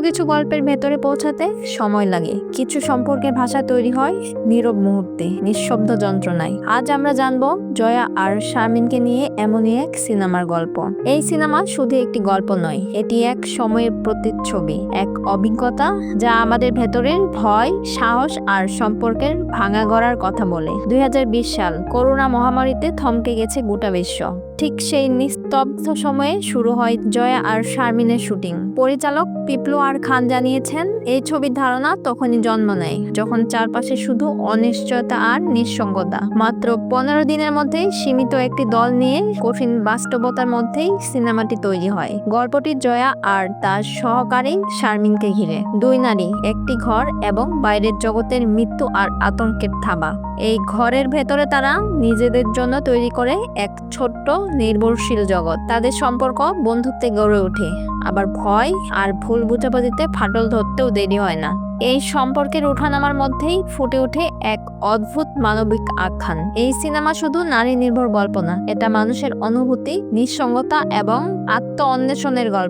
কিছু গল্পের ভেতরে পৌঁছাতে সময় লাগে, কিছু সম্পর্কের ভাষা তৈরি হয় নীরব মুহূর্তে, নিঃশব্দ যন্ত্রণায়। আজ আমরা জানবো জয়া আর শারমিনকে নিয়ে এমনই এক সিনেমার গল্প। এই সিনেমা শুধু একটি গল্প নয়, এটি এক সময়ের প্রতিচ্ছবি, এক অভিজ্ঞতা যা আমাদের ভেতরের ভয়, সাহস আর সম্পর্কের ভাঙা গড়ার কথা বলে। 2020 সাল, করোনা মহামারীতে থমকে গেছে গোটা বিশ্ব। ঠিক সেই নিস্তব্ধ সময়ে শুরু হয় জয়া আর শারমিনের শুটিং। পরিচালক পিপলু আর খান জানিয়েছেন, এই ছবির ধারণা তখনই জন্ম নেয় যখন চারপাশে শুধু অনিশ্চয়তা আর নিঃসঙ্গতা। মাত্র 15 দিনের মধ্যেই সীমিত একটি দল নিয়ে কঠিন বাস্তবতার মধ্যেই সিনেমাটি তৈরি হয়। গল্পটি জয়া আর তার সহকারী শারমিনকে ঘিরে। দুই নারী, একটি ঘর এবং বাইরের জগতের মৃত্যু আর আতঙ্কের থাবা। এই ঘরের ভেতরে তারা নিজেদের জন্য তৈরি করে এক ছোট্ট নির্ভরশীল জগৎ। তাদের সম্পর্ক বন্ধুত্বে গড়ে ওঠে, আবার ভয় আর ভুল বুঝাবুঝিতে ফাটল ধরতেও দেরি হয় না। এই সম্পর্কের ওঠানামার মধ্যেই ফুটে ওঠে এক অদ্ভুত মানবিক আখ্যান। এই সিনেমা শুধু নারী নির্ভর গল্প না, এটা মানুষের অনুভূতি, নিঃসঙ্গতা এবং আত্ম অন্বেষণের গল্প।